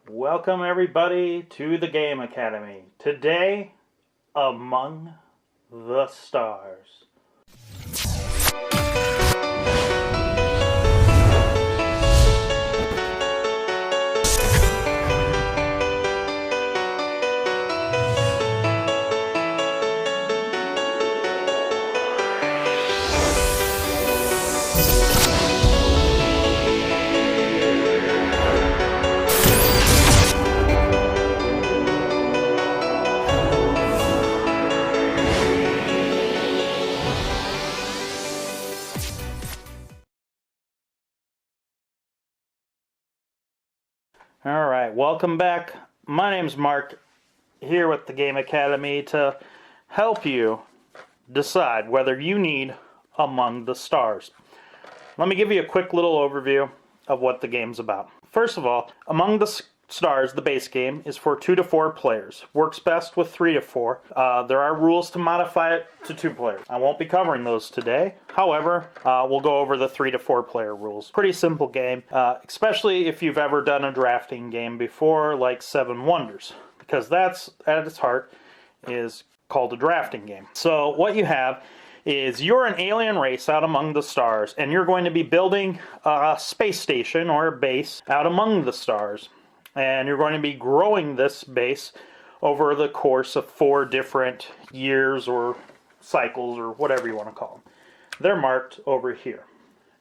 Welcome everybody to the Game Academy. Today, Among the Stars. Alright, welcome back. My name's Mark, here with the Game Academy to help you decide whether you need Among the Stars. Let me give you a quick little overview of what the game's about. First of all, Among the Stars, the base game, is for 2 to 4 players. Works best with 3 to 4. There are rules to modify it to 2 players. I won't be covering those today. However, we'll go over the 3 to 4 player rules. Pretty simple game, especially if you've ever done a drafting game before, like 7 Wonders, because that's, at its heart, is called a drafting game. So what you have is you're an alien race out among the stars, and you're going to be building a space station or a base out among the stars. And you're going to be growing this base over the course of 4 different years or cycles or whatever you want to call them. They're marked over here.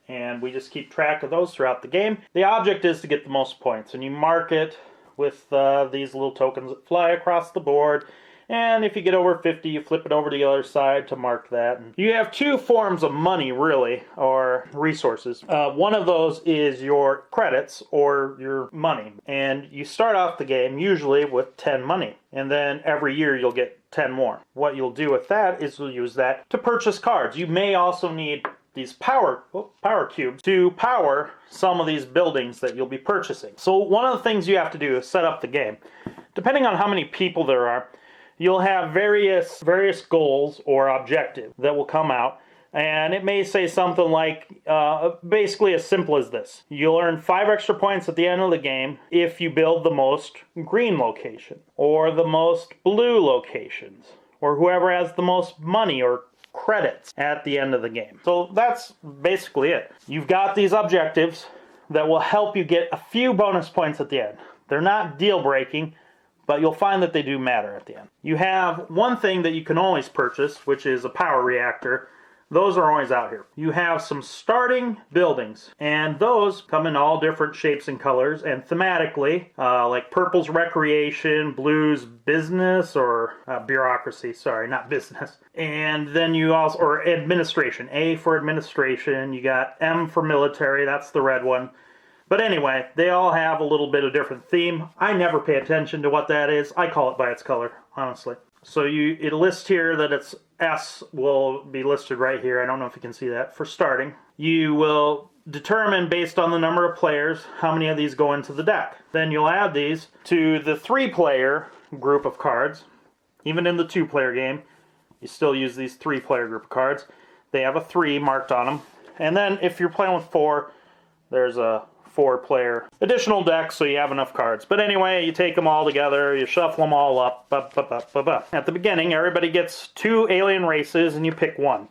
And we just keep track of those throughout the game. The object is to get the most points, and you mark it with these little tokens that fly across the board. And if you get over 50, you flip it over to the other side to mark that. And you have 2 forms of money, really, or resources. One of those is your credits, or your money. And you start off the game usually with 10 money. And then every year you'll get 10 more. What you'll do with that is you'll use that to purchase cards. You may also need these power cubes to power some of these buildings that you'll be purchasing. So one of the things you have to do is set up the game. Depending on how many people there are, you'll have various goals or objectives that will come out, and it may say something like, basically as simple as this. You'll earn 5 extra points at the end of the game if you build the most green location, or the most blue locations, or whoever has the most money or credits at the end of the game. So that's basically it. You've got these objectives that will help you get a few bonus points at the end. They're not deal-breaking, but you'll find that they do matter at the end. You have one thing that you can always purchase, which is a power reactor. Those are always out here. You have some starting buildings, and those come in all different shapes and colors, and thematically, like purple's recreation, blue's business, or bureaucracy, sorry, not business. And then you also, or administration, A for administration, you got M for military, that's the red one. But anyway, they all have a little bit of different theme. I never pay attention to what that is. I call it by its color, honestly. So it lists here that it's S will be listed right here. I don't know if you can see that. For starting, you will determine based on the number of players how many of these go into the deck. Then you'll add these to the 3-player group of cards. Even in the 2-player game, you still use these 3-player group of cards. They have a 3 marked on them. And then if you're playing with 4, there's a 4-player additional deck, so you have enough cards. But anyway, you take them all together, you shuffle them all up. At the beginning, everybody gets 2 alien races, and you pick one.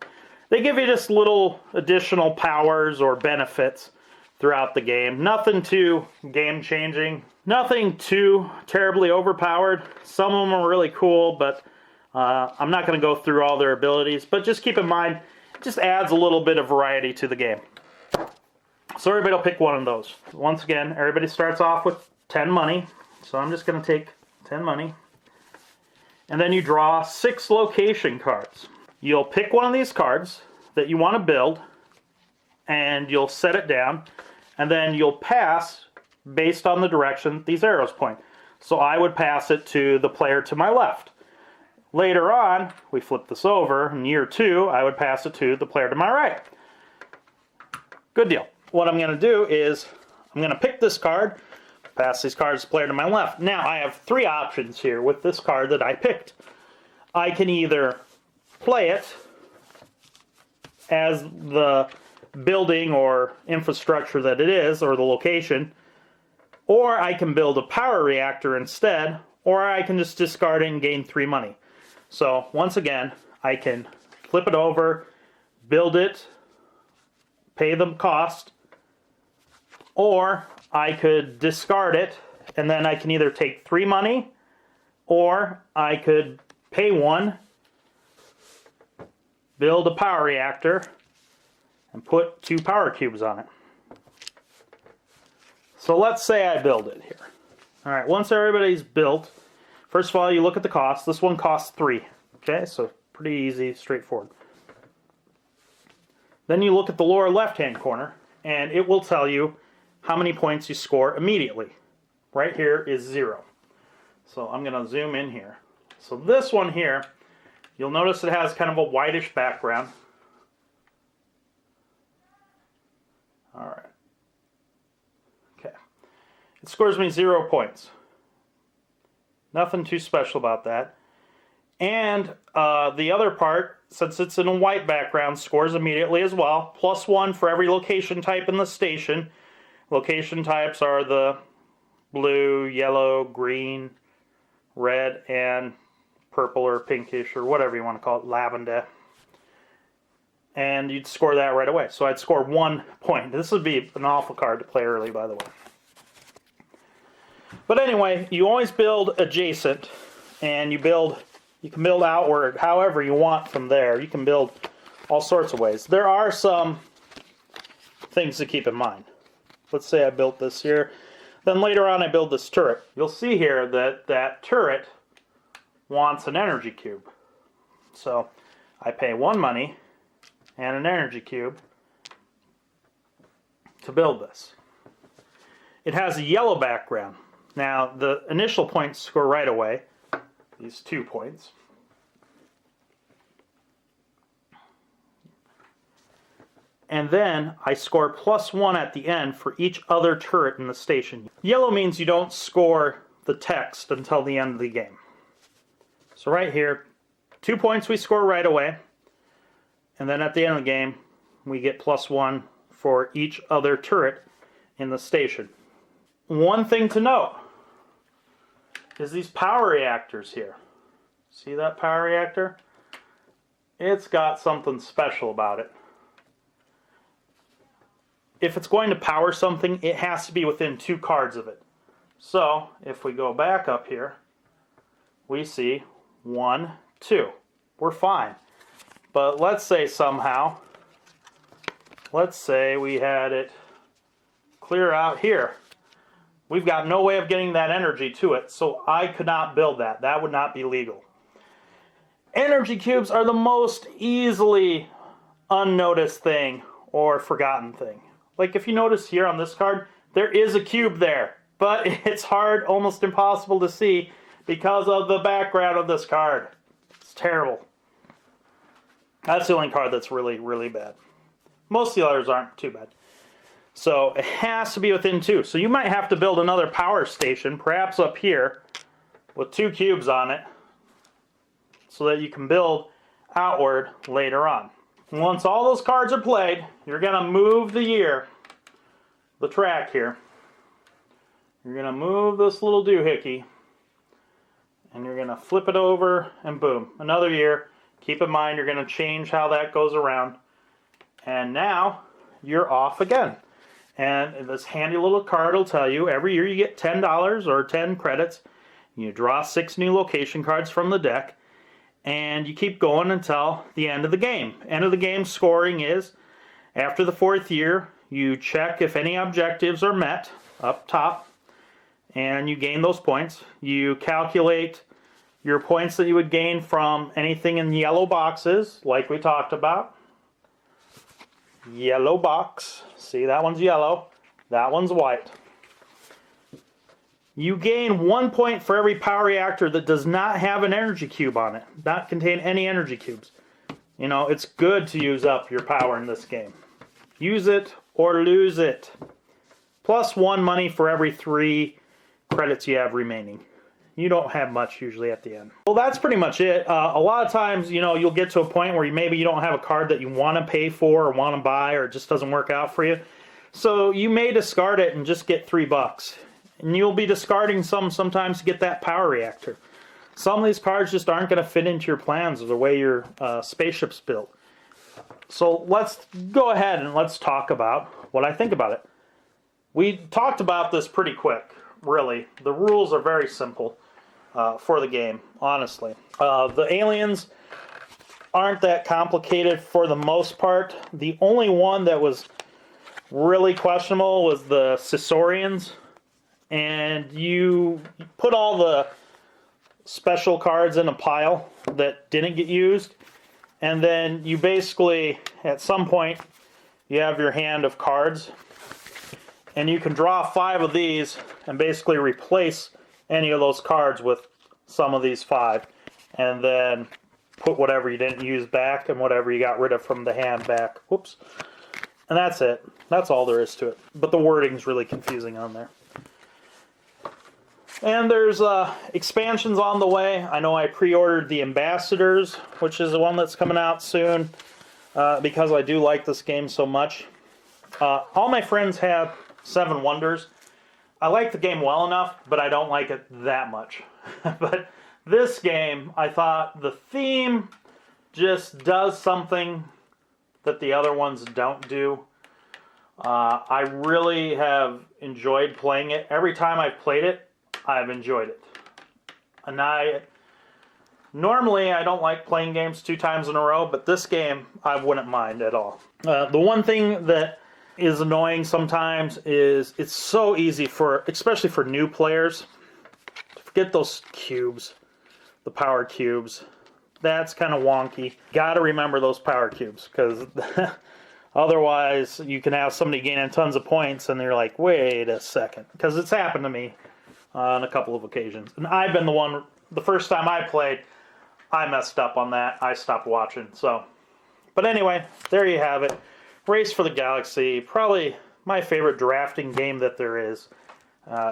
They give you just little additional powers or benefits throughout the game. Nothing too game-changing. Nothing too terribly overpowered. Some of them are really cool, but I'm not going to go through all their abilities. But just keep in mind, it just adds a little bit of variety to the game. So everybody will pick one of those. Once again, everybody starts off with 10 money. So I'm just going to take 10 money. And then you draw 6 location cards. You'll pick one of these cards that you want to build, and you'll set it down, and then you'll pass based on the direction these arrows point. So I would pass it to the player to my left. Later on, we flip this over, in year 2, I would pass it to the player to my right. Good deal. What I'm going to do is, I'm going to pick this card, pass these cards to the player to my left. Now, I have 3 options here with this card that I picked. I can either play it as the building or infrastructure that it is, or the location, Or I can build a power reactor instead, or I can just discard it and gain 3 money. So once again, I can flip it over, build it, pay the cost, or I could discard it, and then I can either take 3 money, or I could pay 1, build a power reactor, and put 2 power cubes on it. So let's say I build it here. Alright, once everybody's built, first of all you look at the cost. This one costs 3. Okay, so pretty easy, straightforward. Then you look at the lower left-hand corner, and it will tell you how many points you score immediately. Right here is 0. So I'm going to zoom in here. So this one here, you'll notice it has kind of a whitish background. Alright. Okay. It scores me 0 points. Nothing too special about that. And the other part, since it's in a white background, scores immediately as well. +1 for every location type in the station. Location types are the blue, yellow, green, red, and purple or pinkish or whatever you want to call it, lavender. And you'd score that right away. So I'd score 1 point. This would be an awful card to play early, by the way. But anyway, you always build adjacent, and you can build outward however you want from there. You can build all sorts of ways. There are some things to keep in mind. Let's say I built this here. Then later on I build this turret. You'll see here that that turret wants an energy cube. So I pay 1 money and an energy cube to build this. It has a yellow background. Now the initial points score right away. These 2 points. And then I score +1 at the end for each other turret in the station. Yellow means you don't score the text until the end of the game. So right here, 2 points we score right away. And then at the end of the game, we get +1 for each other turret in the station. One thing to note is these power reactors here. See that power reactor? It's got something special about it. If it's going to power something, it has to be within 2 cards of it. So, if we go back up here, we see 1, 2. We're fine. But let's say somehow, let's say we had it clear out here. We've got no way of getting that energy to it, so I could not build that. That would not be legal. Energy cubes are the most easily unnoticed thing or forgotten thing. Like if you notice here on this card, there is a cube there, but it's hard, almost impossible to see because of the background of this card. It's terrible. That's the only card that's really, really bad. Most of the others aren't too bad. So it has to be within 2. So you might have to build another power station, perhaps up here, with 2 cubes on it, so that you can build outward later on. Once all those cards are played, you're going to move the track here. You're going to move this little doohickey, and you're going to flip it over, and boom, another year. Keep in mind, you're going to change how that goes around. And now, you're off again. And this handy little card will tell you every year you get $10 or 10 credits. You draw 6 new location cards from the deck. And you keep going until the end of the game. End of the game scoring is, after the 4th year, you check if any objectives are met up top, and you gain those points. You calculate your points that you would gain from anything in yellow boxes, like we talked about. Yellow box. See, that one's yellow. That one's white. You gain 1 point for every power reactor that does not have an energy cube on it. Not contain any energy cubes. You know, it's good to use up your power in this game. Use it or lose it. +1 money for every 3 credits you have remaining. You don't have much usually at the end. Well, that's pretty much it. A lot of times, you know, you'll get to a point where maybe you don't have a card that you want to pay for or want to buy, or it just doesn't work out for you. So you may discard it and just get $3. and you'll be discarding some sometimes to get that power reactor. Some of these cards just aren't going to fit into your plans or the way your spaceship's built. So let's go ahead and let's talk about what I think about it. We talked about this pretty quick, really. The rules are very simple for the game, honestly. The aliens aren't that complicated for the most part. The only one that was really questionable was the Caesarians. And you put all the special cards in a pile that didn't get used, and then you basically, at some point, you have your hand of cards, and you can draw 5 of these and basically replace any of those cards with some of these 5, and then put whatever you didn't use back and whatever you got rid of from the hand back. Whoops. And that's it. That's all there is to it. But the wording's really confusing on there. And there's expansions on the way. I know I pre-ordered the Ambassadors, which is the one that's coming out soon, because I do like this game so much. All my friends have 7 Wonders. I like the game well enough, but I don't like it that much. But this game, I thought the theme just does something that the other ones don't do. I really have enjoyed playing it. Every time I've played it, I've enjoyed it. And normally I don't like playing games 2 times in a row, but this game I wouldn't mind at all. The one thing that is annoying sometimes is it's so easy especially for new players, to forget those cubes, the power cubes. That's kind of wonky. Gotta remember those power cubes, because otherwise you can have somebody gaining tons of points and you're like, wait a second. Because it's happened to me on a couple of occasions. And I've been the one, the first time I played, I messed up on that. I stopped watching. But anyway, there you have it. Race for the Galaxy, probably my favorite drafting game that there is.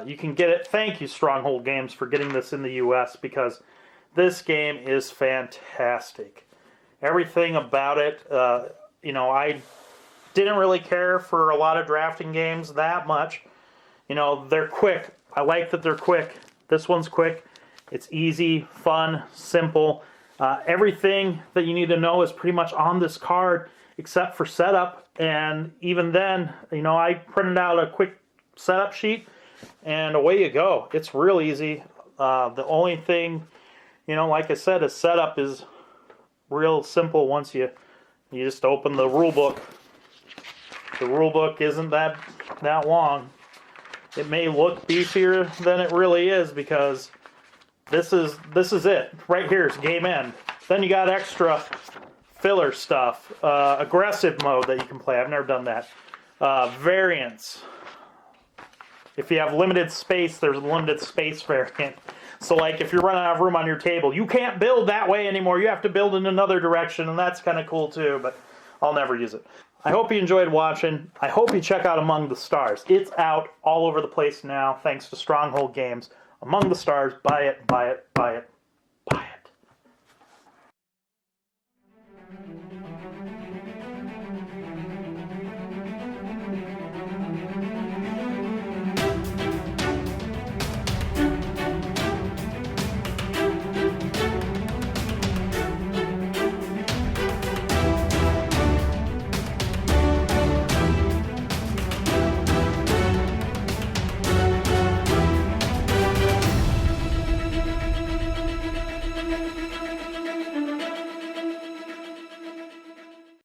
You can get it. Thank you, Stronghold Games, for getting this in the US, because this game is fantastic. Everything about it, I didn't really care for a lot of drafting games that much. They're quick. I like that they're quick. This one's quick. It's easy, fun, simple. Everything that you need to know is pretty much on this card, except for setup. And even then, I printed out a quick setup sheet, and away you go. It's real easy. The only thing, like I said, is setup is real simple once you just open the rule book. The rule book isn't that long. It may look beefier than it really is, because this is it. Right here is game end. Then you got extra filler stuff. Aggressive mode that you can play. I've never done that. Variants. If you have limited space, there's a limited space variant. So like if you're running out of room on your table, you can't build that way anymore. You have to build in another direction, and that's kind of cool too, but I'll never use it. I hope you enjoyed watching. I hope you check out Among the Stars. It's out all over the place now, thanks to Stronghold Games. Among the Stars, buy it, buy it, buy it.